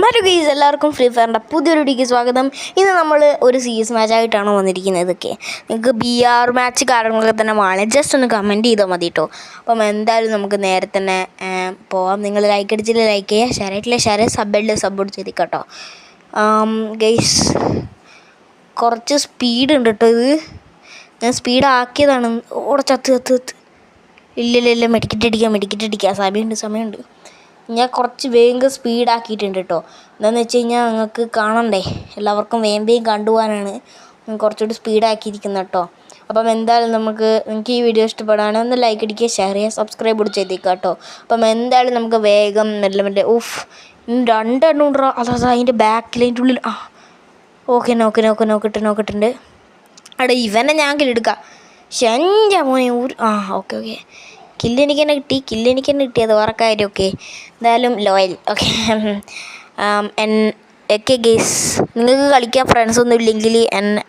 Hello guys, എല്ലാവർക്കും free ഫയറിൻ്റെ പുതിയൊരു വീഡിയോയ്ക്ക് സ്വാഗതം. ഇന്ന് നമ്മൾ ഒരു സീരീസ് മാച്ചായിട്ടാണ് വന്നിരിക്കുന്നത്. ഇതൊക്കെ നിങ്ങൾക്ക് BR മാച്ച് കാര്യങ്ങളൊക്കെ തന്നെ വേണം, ജസ്റ്റ് ഒന്ന് കമൻറ്റ് ചെയ്താൽ മതി കേട്ടോ. അപ്പം എന്തായാലും നമുക്ക് നേരെ തന്നെ പോവാം. നിങ്ങൾ ലൈക്ക് അടിച്ചില്ല ലൈക്ക് ചെയ്യുക, ഷെയർ ആയിട്ടില്ല ഷെയർ, സബ്ബോർഡ് ചെയ്തിരിക്കുക കേട്ടോ. ഗൈസ് കുറച്ച് സ്പീഡ് ഉണ്ട് കേട്ടോ. ഇത് ഞാൻ സ്പീഡ് ആക്കിയതാണ്. ഓടെ ചത്ത് ഇല്ല മെഡിക്കറ്റ് അടിക്കുക. സമയമുണ്ട്. ഞാൻ കുറച്ച് വേഗം സ്പീഡാക്കിയിട്ടുണ്ട് കേട്ടോ. എന്താണെന്ന് വെച്ച് കഴിഞ്ഞാൽ നിങ്ങൾക്ക് കാണണ്ടേ, എല്ലാവർക്കും വേഗം കണ്ടുപോകാനാണ് കുറച്ചുകൂടി സ്പീഡാക്കിയിരിക്കുന്നത് കേട്ടോ. അപ്പം എന്തായാലും നിങ്ങൾക്ക് ഈ വീഡിയോ ഇഷ്ടപ്പെടുകയാണെങ്കിൽ ഒന്ന് ലൈക്ക് അടിക്കുക, ഷെയർ ചെയ്യുക, സബ്സ്ക്രൈബ് കൂടി ചെയ്തേക്കുക കേട്ടോ. അപ്പം എന്തായാലും നമുക്ക് വേഗം മെല്ലെ രണ്ടെണ്ണം ഉണ്ടോ. അതാ അതിൻ്റെ ബാക്കിൽ അതിൻ്റെ ഉള്ളിൽ ഓക്കെ നോക്കിയിട്ടുണ്ട്. അവിടെ ഇവനെ ഞാൻ കില്ലെടുക്കാം. എൻ്റെ മോനെ ഓക്കെ കില്ലെനിക്ക് തന്നെ കിട്ടി. അത് വേറെ കാര്യം. ഓക്കെ എന്തായാലും ലോയൽ. ഓക്കെ ഗെയ്സ്, നിങ്ങൾക്ക് കളിക്കാൻ ഫ്രണ്ട്സൊന്നും ഇല്ലെങ്കിൽ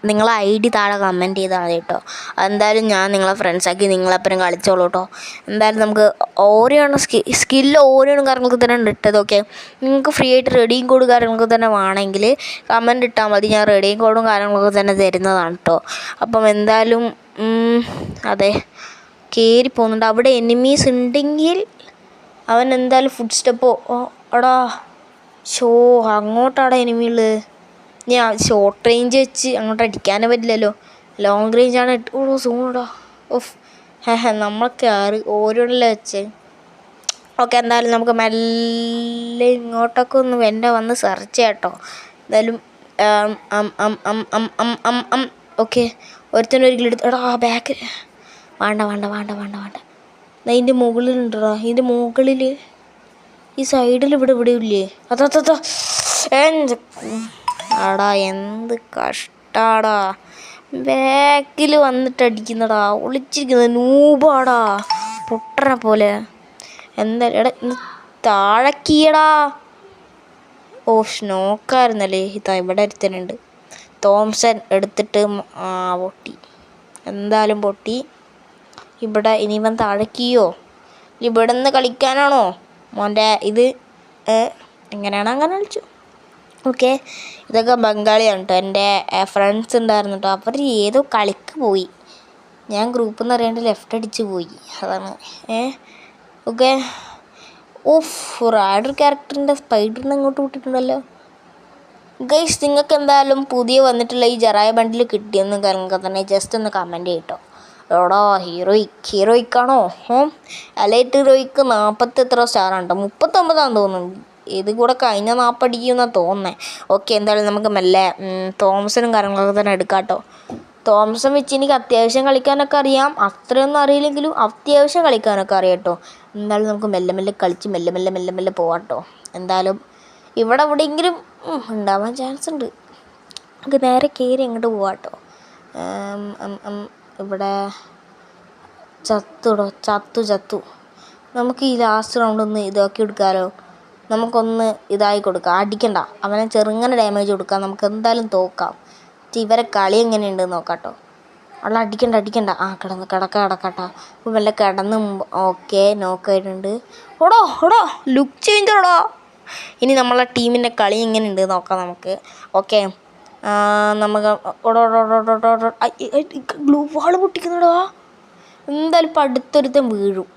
നിങ്ങളെ ID താഴെ കമൻറ്റ് ചെയ്താൽ മതി കേട്ടോ. എന്തായാലും ഞാൻ നിങ്ങളെ ഫ്രണ്ട്സാക്കി നിങ്ങളെപ്പുറം കളിച്ചോളൂ കേട്ടോ. എന്തായാലും നമുക്ക് ഓരോയാണ് സ്കില്ല് ഓരോന്നും കാര്യങ്ങൾക്ക് തന്നെ ഇട്ടത്. ഓക്കെ, നിങ്ങൾക്ക് ഫ്രീ ആയിട്ട് റെഡിയും കോഡ് കാര്യങ്ങളൊക്കെ തന്നെ വേണമെങ്കിൽ കമൻറ്റ് ഇട്ടാൽ മതി. ഞാൻ റെഡിയും കോഡും കാര്യങ്ങളൊക്കെ തന്നെ തരുന്നതാണ് കേട്ടോ. അപ്പം എന്തായാലും അതെ കയറി പോകുന്നുണ്ട്. അവിടെ എനിമീസ് ഉണ്ടെങ്കിൽ അവൻ എന്തായാലും ഫുഡ് സ്റ്റെപ്പോ എടാ അങ്ങോട്ടാടാ എനിമികൾ. ഞാൻ ഷോർട്ട് റേഞ്ച് വെച്ച് അങ്ങോട്ട് അടിക്കാനേ പറ്റില്ലല്ലോ. ലോങ് റേഞ്ചാണ് സൂണടാ. നമ്മളൊക്കെ ഓരോന്നല്ലേ വെച്ച്. ഓക്കെ എന്തായാലും നമുക്ക് മെല്ലെ ഇങ്ങോട്ടൊക്കെ ഒന്ന് വന്ന് സെർച്ച് ചെയ്യാം കേട്ടോ. എന്തായാലും ഓക്കെ ഒരുത്തനൊരിക്കലും എടാ ബാക്ക് വേണ്ട. ഇതിൻ്റെ മുകളിലുണ്ടോ? ഇതിൻ്റെ മുകളിൽ ഈ സൈഡിൽ ഇവിടെ ഇല്ലേ? ആടാ എന്ത് കഷ്ടാടാ, ബാക്കിൽ വന്നിട്ട് അടിക്കുന്നടാ. ഒളിച്ചിരിക്കുന്നത് നൂബാടാ, പൊട്ടനെ പോലെ. എന്തായാലും എടാ ഇന്ന് താഴക്കീയടാ. നോക്കായിരുന്നല്ലേ. ഇതാ ഇവിടെ ഒരുത്തനുണ്ട്. തോംസൺ എടുത്തിട്ട് പൊട്ടി. എന്തായാലും പൊട്ടി. ഇവിടെ ഇനിവൻ താഴെക്കിയോ? ഇവിടെ നിന്ന് കളിക്കാനാണോ മോൻ്റെ ഇത്? എങ്ങനെയാണ് അങ്ങനെ കളിച്ചു. ഓക്കെ ഇതൊക്കെ ബംഗാളിയാണ് കേട്ടോ. എൻ്റെ ഫ്രണ്ട്സ് ഉണ്ടായിരുന്നു കേട്ടോ. അവർ ഏതോ കളിക്ക് പോയി. ഞാൻ ഗ്രൂപ്പിൽ നിന്ന് അറിയാണ്ട് ലെഫ്റ്റ് അടിച്ച് പോയി. അതാണ് ഓക്കെ. റൈഡർ ക്യാരക്ടറിൻ്റെ സ്പൈഡറിനെ ഇങ്ങോട്ട് വിട്ടിട്ടുണ്ടല്ലോ. ഗൈസ്, നിങ്ങൾക്ക് എന്തായാലും പുതിയ വന്നിട്ടുള്ള ഈ ജറായ ബണ്ടിൽ കിട്ടിയെന്ന് കാര്യങ്ങളൊക്കെ തന്നെ ജസ്റ്റ് ഒന്ന് കമൻറ്റ് ചെയ്യട്ടോ. എടാ ഹീറോയിക്കാണോ? എലൈറ്റ് ഹീറോയിക്ക് 40 എത്ര സ്റ്റാറാണ് കേട്ടോ. 39 തോന്നുന്നു. ഇത് കൂടെ കഴിഞ്ഞ 40 അടിക്കുമെന്നാണ് തോന്നുന്നത്. ഓക്കെ എന്തായാലും നമുക്ക് മെല്ലെ തോംസണും കാര്യങ്ങളൊക്കെ തന്നെ എടുക്കാം കേട്ടോ. തോംസൺ വെച്ച് എനിക്ക് അത്യാവശ്യം കളിക്കാനൊക്കെ അറിയാം. അത്രയൊന്നും അറിയില്ലെങ്കിലും അത്യാവശ്യം കളിക്കാനൊക്കെ അറിയാം കേട്ടോ. എന്തായാലും നമുക്ക് മെല്ലെ കളിച്ച് മെല്ലെ പോവാം കേട്ടോ. എന്തായാലും എവിടെയെങ്കിലും ഉണ്ടാവാൻ ചാൻസ് ഉണ്ട്. നമുക്ക് നേരെ കയറി അങ്ങോട്ട് പോവാം കേട്ടോ. ഇവിടെ ചത്തു. നമുക്ക് ഈ ലാസ്റ്റ് റൗണ്ട് ഒന്ന് ഇതാക്കി എടുക്കാമല്ലോ. നമുക്കൊന്ന് ഇതായി കൊടുക്കാം. അടിക്കണ്ട, അവനെ ചെറുങ്ങനെ ഡാമേജ് കൊടുക്കാം. നമുക്ക് എന്തായാലും തോക്കാം. ഇവരെ കളി എങ്ങനെയുണ്ടെന്ന് നോക്കാം കേട്ടോ. അവിടെ അടിക്കണ്ട. കിടക്കട്ടോ. അപ്പോൾ വല്ല കിടന്ന് ഓക്കെ നോക്കായിട്ടുണ്ട്. ഓടോ ലുക്ക് ചേഞ്ചറോടോ. ഇനി നമ്മളെ ടീമിൻ്റെ കളി എങ്ങനെയുണ്ട് നോക്കാം നമുക്ക്. ഓക്കെ നമുക്ക് ഗ്ലൂ വാൾ പൊട്ടിക്കുന്നടാ. എന്തായാലും ഇപ്പം അടുത്തൊരുത്തൻ വീഴും.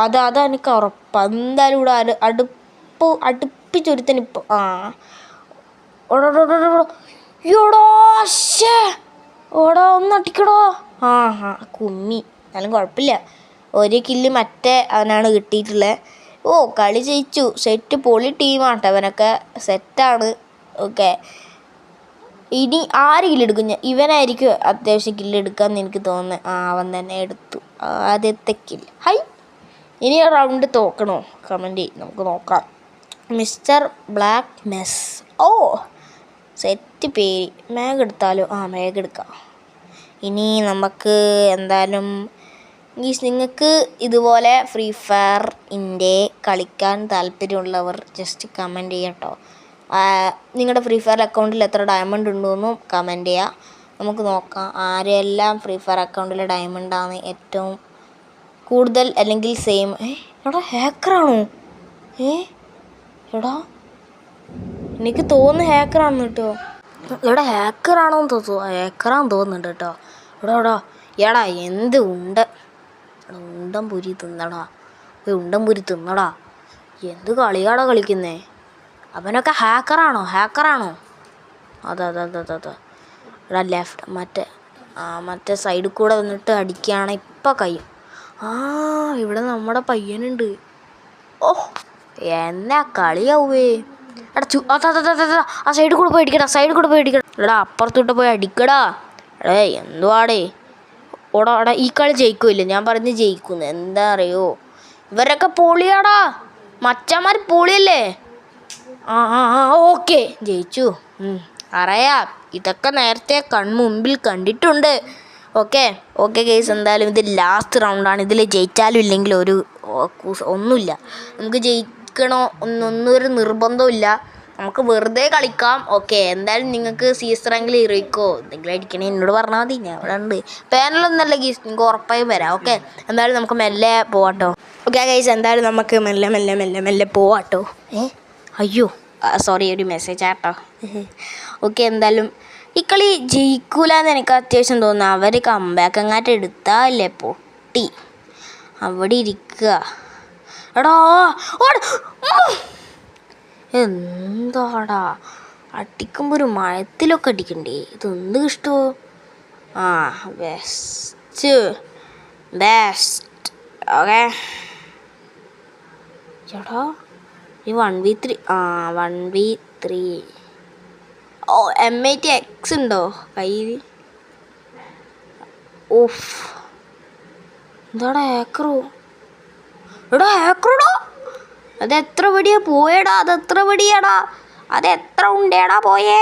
അതാ എനിക്ക് ഉറപ്പാണ്. എന്തായാലും ഇവിടെ അടുപ്പിച്ചൊരുത്തൻ ഇപ്പോൾ ഓടാ ഒന്ന് അടിക്കടോ. കുമ്മി. എന്നാലും കുഴപ്പമില്ല. ഒരു കില്ല് മറ്റേ അവനാണ് കിട്ടിയിട്ടുള്ളത്. കളി ജയിച്ചു. സെറ്റ് പൊളി ടീമാണ്. അവനൊക്കെ സെറ്റാണ്. ഓക്കെ ഇനി ആര് കില്ലെടുക്കും? ഇവനായിരിക്കും അത്യാവശ്യം കില്ലെടുക്കാമെന്ന് എനിക്ക് തോന്നുന്നത്. അവൻ തന്നെ എടുത്തു ആദ്യത്തെ കില്ല്. ഇനി റൗണ്ട് തോക്കണോ? കമൻറ്റ് ചെയ്യും, നമുക്ക് നോക്കാം. Mister black mess. സെറ്റ് പേര്. മാഗ് എടുത്താലോ? മാഗ് എടുക്കാം. ഇനി നമുക്ക് എന്തായാലും നിങ്ങൾക്ക് ഇതുപോലെ ഫ്രീ ഫയർ കളിക്കാൻ താല്പര്യമുള്ളവർ ജസ്റ്റ് കമൻറ്റ് ചെയ്യാം കേട്ടോ. നിങ്ങളുടെ ഫ്രീ ഫയർ അക്കൗണ്ടിൽ എത്ര ഡയമണ്ട് ഉണ്ടെന്നും കമൻറ്റ് ചെയ്യുക. നമുക്ക് നോക്കാം ആരെല്ലാം ഫ്രീ ഫയർ അക്കൗണ്ടിൽ ഡയമണ്ടാണ് ഏറ്റവും കൂടുതൽ അല്ലെങ്കിൽ സെയിം. എടാ ഹാക്കറാണോ? എടാ എനിക്ക് തോന്നുന്നു ഹാക്കറാണെന്ന് കേട്ടോ. ഇവിടെ ഹാക്കറാണോന്ന് തോന്നുന്നു, ഹാക്കറാന്ന് തോന്നുന്നുണ്ട് കേട്ടോ. എടാ എടാ എന്ത് ഉണ്ടൻ പുരി തിന്നടാ, ഉണ്ടൻ പുരി തിന്നടാ. എന്ത് കളിയാടാ കളിക്കുന്നേ? അവനൊക്കെ ഹാക്കറാണോ? അതെ എടാ ലെഫ്റ്റ് മറ്റേ സൈഡിൽ കൂടെ വന്നിട്ട് അടിക്കുകയാണ് ഇപ്പം കഴിയും. ഇവിടെ നമ്മുടെ പയ്യനുണ്ട്. ഓ എന്നാ കളിയാവേ. എടാ ആ സൈഡിൽ കൂടെ പോയി അടിക്കടാ. എടാ അപ്പുറത്തോട്ട് പോയി അടിക്കടാ. എന്തുവാടേ? എടാ ഈ കളി ജയിക്കൂല്ല, ഞാൻ പറഞ്ഞ് ജയിക്കുന്നു. എന്താ അറിയോ, ഇവരൊക്കെ പൊളിയാടാ, മച്ചന്മാർ പൊളിയല്ലേ. ഓക്കെ ജയിച്ചു. അറിയാം, ഇതൊക്കെ നേരത്തെ കൺമുമ്പിൽ കണ്ടിട്ടുണ്ട്. ഓക്കെ കേസ്, എന്തായാലും ഇത് ലാസ്റ്റ് റൗണ്ടാണ്. ഇതിൽ ജയിച്ചാലും ഇല്ലെങ്കിൽ ഒന്നുമില്ല, നമുക്ക് ജയിക്കണോ ഒന്നൊരു നിർബന്ധമില്ല, നമുക്ക് വെറുതെ കളിക്കാം. എന്തായാലും നിങ്ങൾക്ക് സീസറെങ്കിലും ഇറക്കോ എന്തെങ്കിലും അടിക്കണേ എന്നോട് പറഞ്ഞാൽ മതി, ഞാൻ ഇവിടെ ഉണ്ട്. പാനലൊന്നല്ല ഗീസ്, നിങ്ങൾക്ക് ഉറപ്പായും വരാം. എന്തായാലും നമുക്ക് മെല്ലെ പോവാട്ടോ. ഗൈസ്, എന്തായാലും നമുക്ക് മെല്ലെ പോവാട്ടോ. അയ്യോ സോറി, ഒരു മെസ്സേജ് ആട്ടോ. എന്തായാലും ഈ കളി ജയിക്കൂലെന്ന് എനിക്ക് അത്യാവശ്യം തോന്നുന്നു. അവർ കംബാക്ക് അങ്ങാട്ട് എടുത്താലേ പൊട്ടി അവിടെ ഇരിക്കുക. എടാ എന്താടാ അടിക്കുമ്പോൾ ഒരു മഴത്തിലൊക്കെ അടിക്കണ്ടേ? ഇതെന്ത് ഇഷ്ടമോ? ബെസ്റ്റ് ചേട്ടാ ഈ 1v3 1v3 M80X ഉണ്ടോ കയ്യിൽ? എന്താടാ ഹാക്കറോ? എടാ ഹാക്കറോടാ, അതെത്ര വെടിയാ പോയേടാ? അതെത്ര ഉണ്ടേടാ പോയേ?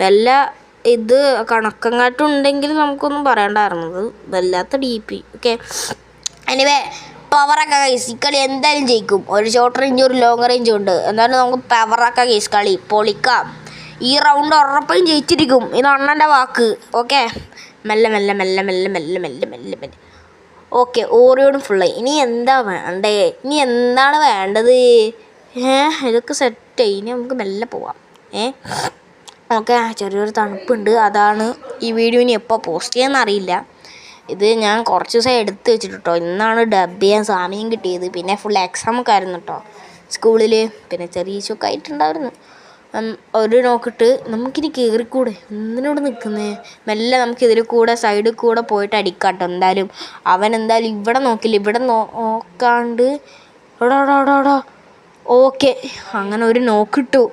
വല്ല ഇത് കണക്കങ്ങാട്ടുണ്ടെങ്കിൽ നമുക്കൊന്നും പറയണ്ടായിരുന്നത്. വല്ലാത്ത DP. എനിവേ പവറൊക്കെ ഗൈസ്, ഈ കളി എന്തായാലും ജയിക്കും. ഒരു ഷോർട്ട് റേഞ്ച് ഒരു ലോങ് റേഞ്ചും ഉണ്ട്. എന്തായാലും നമുക്ക് പവറൊക്കെ ഗൈസ് കളി പൊളിക്കാം. ഈ റൗണ്ട് ഉറപ്പായും ജയിച്ചിരിക്കും, ഇത് അണ്ണൻ്റെ വാക്ക്. മെല്ലെ ഓറിയോടും ഫുള്ളായി. ഇനി എന്താണ് വേണ്ടത്? ഇതൊക്കെ സെറ്റായി, ഇനി നമുക്ക് മെല്ലെ പോവാം. ചെറിയൊരു തണുപ്പുണ്ട്, അതാണ് ഈ വീഡിയോ ഇനി എപ്പോൾ പോസ്റ്റ് ചെയ്യാമെന്ന് അറിയില്ല. ഇത് ഞാൻ കുറച്ച് ദിവസം എടുത്ത് വെച്ചിട്ടോ. ഇന്നാണ് ഡബ് ചെയ്യാൻ സമയം കിട്ടിയത്. പിന്നെ ഫുൾ എക്സാമൊക്കെ ആയിരുന്നു കേട്ടോ സ്കൂളിൽ. പിന്നെ ചെറിയ ഇഷ്യൊക്കെ ആയിട്ടുണ്ടായിരുന്നു. ഒരു നോക്കിയിട്ട് നമുക്കിനി കയറിക്കൂടെ, എന്തിനോട് നിൽക്കുന്നേ? മെല്ലെ നമുക്ക് ഇതിൽ കൂടെ സൈഡിൽ കൂടെ പോയിട്ട് അടിക്കാട്ടോ. എന്തായാലും അവൻ എന്തായാലും ഇവിടെ നോക്കില്ല, ഇവിടെ നോക്കാണ്ട് എടാ അങ്ങനെ ഒരു നോക്കിട്ടു.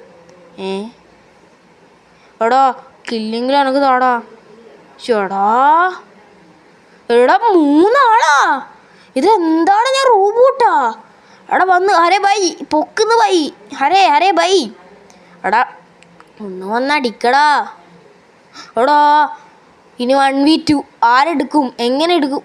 എടാ കില്ലെങ്കിലും എനിക്ക് താടാ. എടാ 3 ആളാ, ഇതെന്താണ്? ഞാൻ റോബോട്ടാ? എടാ വന്ന് ഹരേ ബൈ പൊക്കുന്നു ബൈ, ഹരേ ബൈ. എടാ ഒന്ന് വന്നടിക്കടാ. എടാ ഇനി 1v2 ആരെടുക്കും? എങ്ങനെ എടുക്കും?